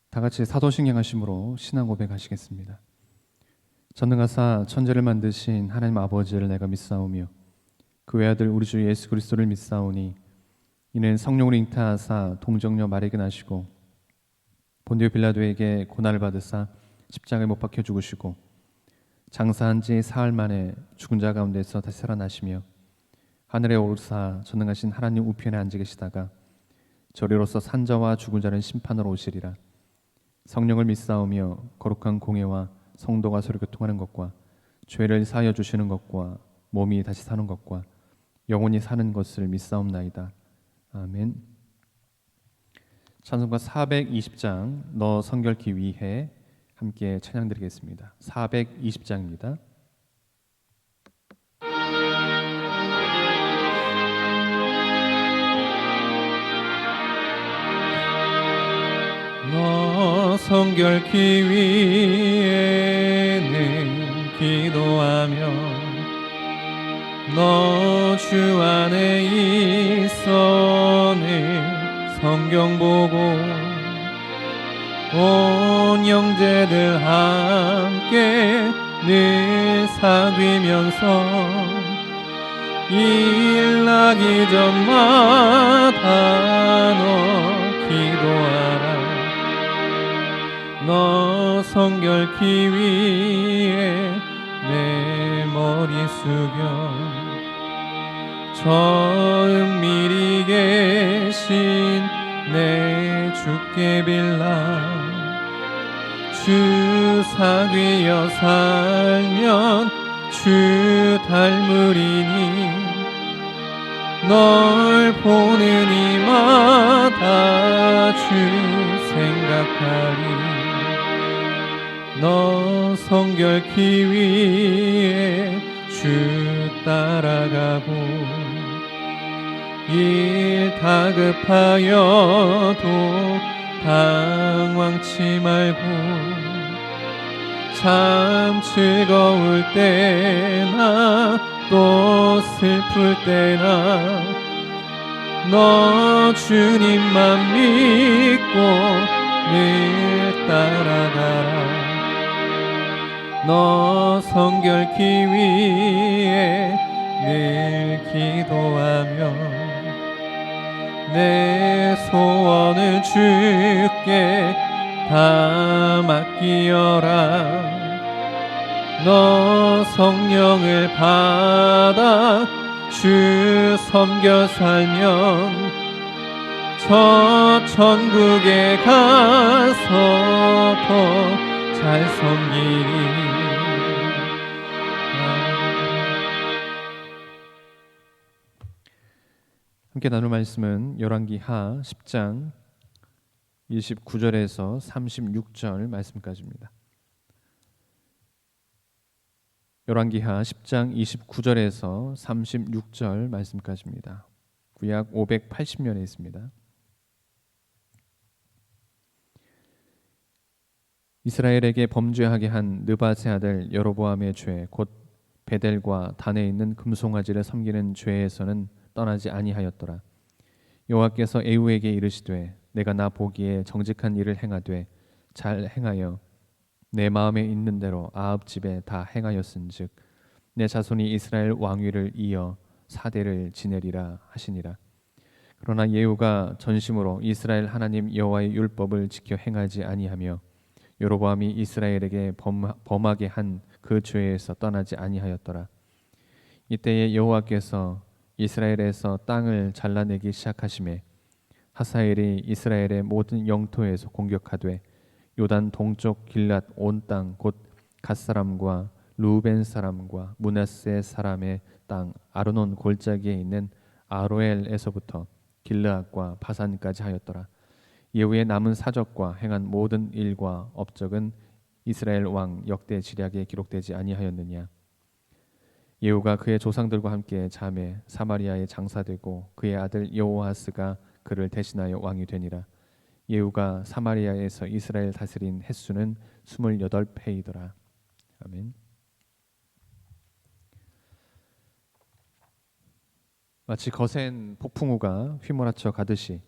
다 같이 사도신경 하심으로 신앙 고백하시겠습니다. 전능하사 천지를 만드신 하나님 아버지를 내가 믿사오며 그 외아들 우리 주 예수 그리스도를 믿사오니 이는 성령으로 잉태하사 동정녀 마리아에게 나시고 본디오 빌라도에게 고난을 받으사 십자가에 못 박혀 죽으시고 장사한 지 사흘 만에 죽은 자 가운데서 다시 살아나시며 하늘에 오르사 전능하신 하나님 우편에 앉아 계시다가 저리로서 산자와 죽은 자를 심판하러 오시리라. 성령을 믿사오며 거룩한 공예와 성도가 서로 교통하는 것과 죄를 사하여 주시는 것과 몸이 다시 사는 것과 영원히 사는 것을 믿사옵나이다. 아멘. 찬송가 420장 너 성결케 위해 함께 찬양드리겠습니다. 420장입니다. 너 성결케 위에는 기도하며 너 주 안에 있어는 성경 보고 온 형제들 함께 늘 사귀면서 일 나기 전마다 너 기도하라. 너 성결케 위에 내 머리 숙여 저 은밀히 계신 내 주께 빌라. 주 사귀어 살면 주 닮으리니 널 보는 이마다 주 생각하리. 너 성결케 위해 주 따라가고 일 다급하여도 당황치 말고 참 즐거울 때나 또 슬플 때나 너 주님만 믿고 늘 따라가라. 너 성결케 위해 늘 기도하며 내 소원을 주께 다 맡기어라. 너 성령을 받아 주 섬겨 살면 저 천국에 가서 더 잘 섬기리. 함께 나눌 말씀은 열왕기하 10장 29절에서 36절 말씀까지입니다. 열왕기하 10장 29절에서 36절 말씀까지입니다. 구약 580년에 있습니다. 이스라엘에게 범죄하게 한 느밧의 아들 여로보암의 죄 곧 베델과 단에 있는 금송아지를 섬기는 죄에서는 떠나지 아니하였더라. 여호와께서 에후에게 이르시되 내가 나 보기에 정직한 일을 행하되 잘 행하여 내 마음에 있는 대로 아합 집에 다 행하였은즉 내 자손이 이스라엘 왕위를 이어 4대를 지내리라 하시니라. 그러나 예후가 전심으로 이스라엘 하나님 여호와의 율법을 지켜 행하지 아니하며 여로보암이 이스라엘에게 범하게 한 그 죄에서 떠나지 아니하였더라. 이때에 여호와께서 이스라엘에서 땅을 잘라내기 시작하심에 하사엘이 이스라엘의 모든 영토에서 공격하되 요단 동쪽 길랏 온 땅 곧 갓사람과 루벤 사람과 므낫세 사람의 땅 아르논 골짜기에 있는 아로엘에서부터 길르앗과 바산까지 하였더라. 예후의 남은 사적과 행한 모든 일과 업적은 이스라엘 왕 역대 지략에 기록되지 아니하였느냐. 예후가 그의 조상들과 함께 잠에 사마리아에 장사되고 그의 아들 여호아스가 그를 대신하여 왕이 되니라. 예후가 사마리아에서 이스라엘 다스린 횟수는 28회이더라. 아멘. 마치 거센 폭풍우가 휘몰아쳐 가듯이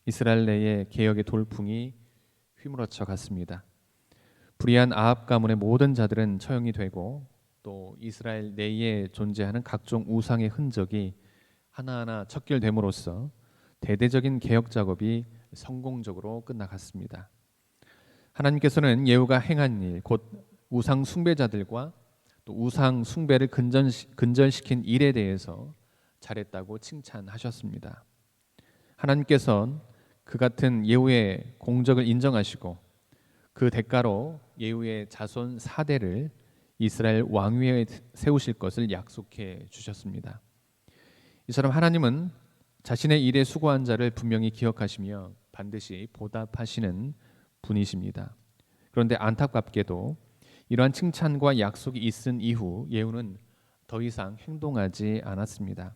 이스라엘 내에 개혁의 돌풍이 휘몰아쳐 갔습니다. 불의한 아합 가문의 모든 자들은 처형이 되고 또 이스라엘 내에 존재하는 각종 우상의 흔적이 하나하나 척결됨으로써 대대적인 개혁 작업이 성공적으로 끝나갔습니다. 하나님께서는 예후가 행한 일, 곧 우상 숭배자들과 또 우상 숭배를 근절시킨 일에 대해서 잘했다고 칭찬하셨습니다. 하나님께서는 그 같은 예후의 공적을 인정하시고 그 대가로 예후의 자손 4대를 이스라엘 왕위에 세우실 것을 약속해 주셨습니다. 이처럼 하나님은 자신의 일에 수고한 자를 분명히 기억하시며 반드시 보답하시는 분이십니다. 그런데 안타깝게도 이러한 칭찬과 약속이 있은 이후 예후는 더 이상 행동하지 않았습니다.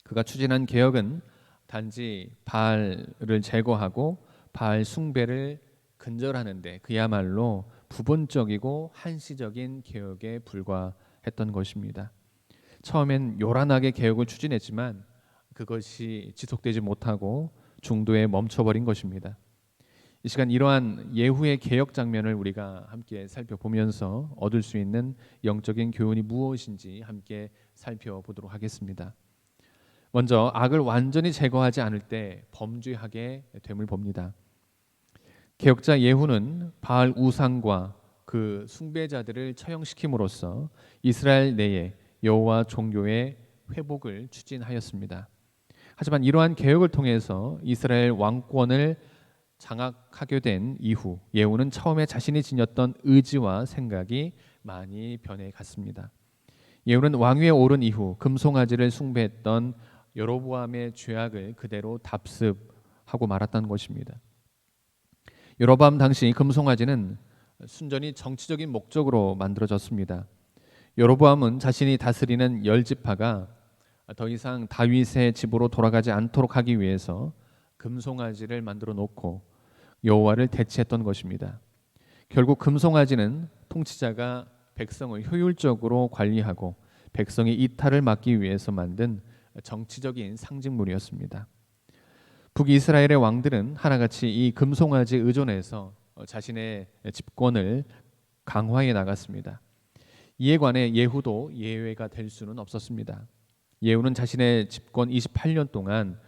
그가 추진한 개혁은 단지 바알을 제거하고 바알 숭배를 근절하는데 그야말로 부분적이고 한시적인 개혁에 불과했던 것입니다. 처음엔 요란하게 개혁을 추진했지만 그것이 지속되지 못하고 중도에 멈춰버린 것입니다. 이 시간 이러한 예후의 개혁 장면을 우리가 함께 살펴보면서 얻을 수 있는 영적인 교훈이 무엇인지 함께 살펴보도록 하겠습니다. 먼저 악을 완전히 제거하지 않을 때 범죄하게 됨을 봅니다. 개혁자 예후는 바알 우상과 그 숭배자들을 처형시킴으로써 이스라엘 내에 여호와 종교의 회복을 추진하였습니다. 하지만 이러한 개혁을 통해서 이스라엘 왕권을 장악하게 된 이후 예후는 처음에 자신이 지녔던 의지와 생각이 많이 변해갔습니다. 예후는 왕위에 오른 이후 금송아지를 숭배했던 여로보암의 죄악을 그대로 답습하고 말았다는 것입니다. 여로보암 당시 금송아지는 순전히 정치적인 목적으로 만들어졌습니다. 여로보암은 자신이 다스리는 열 지파가 더 이상 다윗의 집으로 돌아가지 않도록 하기 위해서 금송아지를 만들어 놓고 여호와를 대체했던 것입니다. 결국 금송아지는 통치자가 백성을 효율적으로 관리하고 백성의 이탈을 막기 위해서 만든 정치적인 상징물이었습니다. 북이스라엘의 왕들은 하나같이 이 금송아지에 의존해서 자신의 집권을 강화해 나갔습니다. 이에 관해 예후도 예외가 될 수는 없었습니다. 예후는 자신의 집권 28년 동안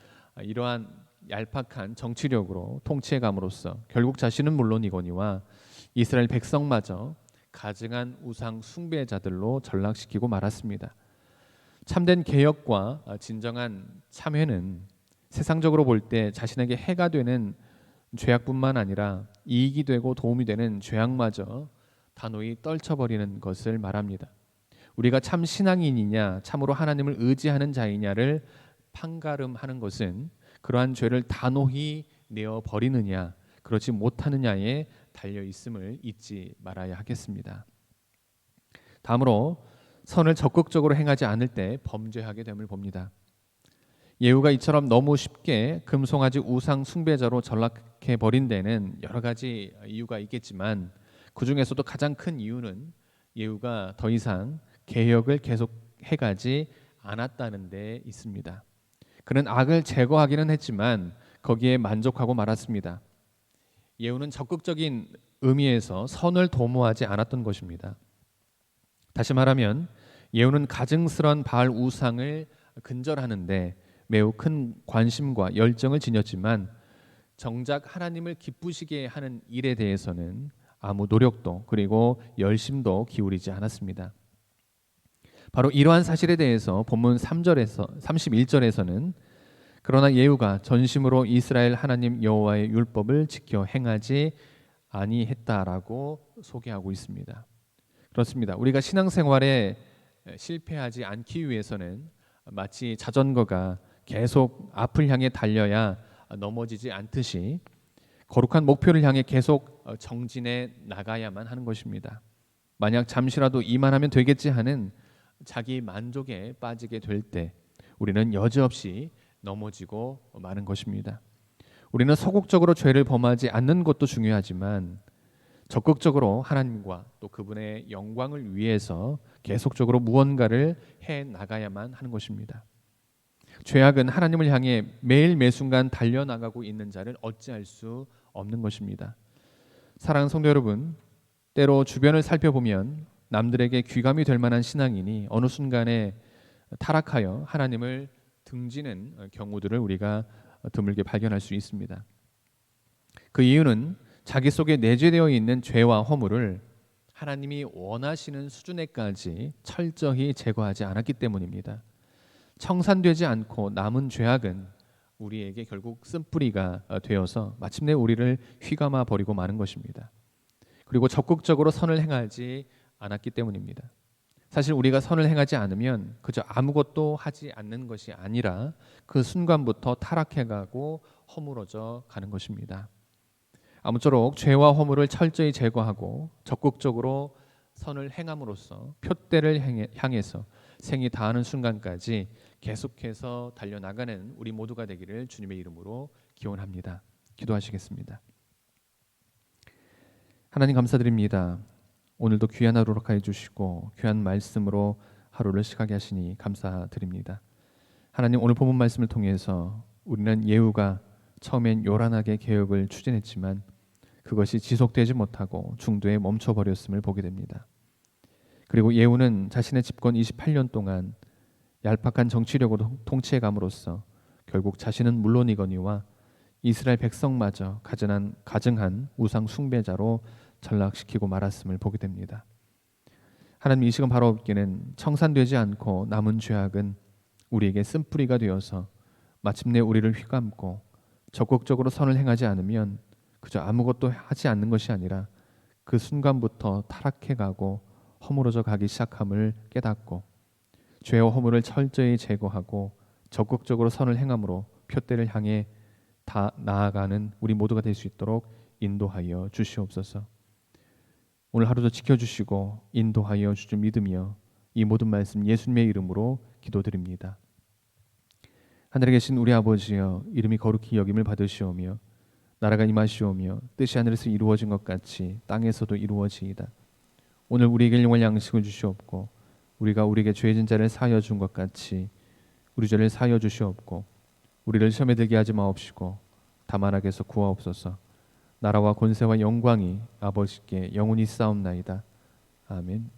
이러한 얄팍한 정치력으로 통치해 감으로써 결국 자신은 물론이거니와 이스라엘 백성마저 가증한 우상 숭배자들로 전락시키고 말았습니다. 참된 개혁과 진정한 참회는 세상적으로 볼 때 자신에게 해가 되는 죄악뿐만 아니라 이익이 되고 도움이 되는 죄악마저 단호히 떨쳐버리는 것을 말합니다. 우리가 참 신앙인이냐 참으로 하나님을 의지하는 자이냐를 판가름하는 것은 그러한 죄를 단호히 내어버리느냐 그렇지 못하느냐에 달려 있음을 잊지 말아야 하겠습니다. 다음으로 선을 적극적으로 행하지 않을 때 범죄하게 됨을 봅니다. 예후가 이처럼 너무 쉽게 금송아지 우상 숭배자로 전락해 버린 데는 여러 가지 이유가 있겠지만 그 중에서도 가장 큰 이유는 예후가 더 이상 개혁을 계속해가지 않았다는 데 있습니다. 그는 악을 제거하기는 했지만 거기에 만족하고 말았습니다. 예후는 적극적인 의미에서 선을 도모하지 않았던 것입니다. 다시 말하면 예후는 가증스런 바알 우상을 근절하는데 매우 큰 관심과 열정을 지녔지만 정작 하나님을 기쁘시게 하는 일에 대해서는 아무 노력도 그리고 열심도 기울이지 않았습니다. 바로 이러한 사실에 대해서 본문 3절에서 31절에서는 그러나 예후가 전심으로 이스라엘 하나님 여호와의 율법을 지켜 행하지 아니했다라고 소개하고 있습니다. 그렇습니다. 우리가 신앙생활에 실패하지 않기 위해서는 마치 자전거가 계속 앞을 향해 달려야 넘어지지 않듯이 거룩한 목표를 향해 계속 정진해 나가야만 하는 것입니다. 만약 잠시라도 이만하면 되겠지 하는 자기 만족에 빠지게 될 때 우리는 여지없이 넘어지고 마는 것입니다. 우리는 소극적으로 죄를 범하지 않는 것도 중요하지만 적극적으로 하나님과 또 그분의 영광을 위해서 계속적으로 무언가를 해 나가야만 하는 것입니다. 죄악은 하나님을 향해 매일 매순간 달려나가고 있는 자를 어찌할 수 없는 것입니다. 사랑하는 성도 여러분, 때로 주변을 살펴보면 남들에게 귀감이 될 만한 신앙인이 어느 순간에 타락하여 하나님을 등지는 경우들을 우리가 드물게 발견할 수 있습니다. 그 이유는 자기 속에 내재되어 있는 죄와 허물을 하나님이 원하시는 수준에까지 철저히 제거하지 않았기 때문입니다. 청산되지 않고 남은 죄악은 우리에게 결국 쓴뿌리가 되어서 마침내 우리를 휘감아 버리고 마는 것입니다. 그리고 적극적으로 선을 행하지 않았기 때문입니다. 사실 우리가 선을 행하지 않으면 그저 아무것도 하지 않는 것이 아니라 그 순간부터 타락해가고 허물어져 가는 것입니다. 아무쪼록 죄와 허물을 철저히 제거하고 적극적으로 선을 행함으로써 표대를 향해서 생이 다하는 순간까지 계속해서 달려나가는 우리 모두가 되기를 주님의 이름으로 기원합니다. 기도하시겠습니다. 하나님 감사드립니다. 오늘도 귀한 하루로 하여 주시고 귀한 말씀으로 하루를 시작하게 하시니 감사드립니다. 하나님, 오늘 본문 말씀을 통해서 우리는 예후가 처음엔 요란하게 개혁을 추진했지만 그것이 지속되지 못하고 중도에 멈춰버렸음을 보게 됩니다. 그리고 예후는 자신의 집권 28년 동안 얄팍한 정치력으로 통치해감으로써 결국 자신은 물론이거니와 이스라엘 백성마저 가증한 우상 숭배자로 전락시키고 말았음을 보게 됩니다. 하나님, 이 시간 바로 없기는 청산되지 않고 남은 죄악은 우리에게 쓴뿌리가 되어서 마침내 우리를 휘감고 적극적으로 선을 행하지 않으면 그저 아무것도 하지 않는 것이 아니라 그 순간부터 타락해가고 허물어져 가기 시작함을 깨닫고 죄와 허물을 철저히 제거하고 적극적으로 선을 행함으로 표대를 향해 다 나아가는 우리 모두가 될 수 있도록 인도하여 주시옵소서. 오늘 하루도 지켜주시고 인도하여 주줄 믿으며 이 모든 말씀 예수님의 이름으로 기도드립니다. 하늘에 계신 우리 아버지여, 이름이 거룩히 여김을 받으시오며 나라가 임하시오며 뜻이 하늘에서 이루어진 것 같이 땅에서도 이루어지이다. 오늘 우리에게 일용할 양식을 주시옵고 우리가 우리에게 죄진 자를 사하여 준 것 같이 우리 죄를 사하여 주시옵고 우리를 시험에 들게 하지 마옵시고 다만 악에서 구하옵소서. 나라와 권세와 영광이 아버지께 영원히 싸움나이다. 아멘.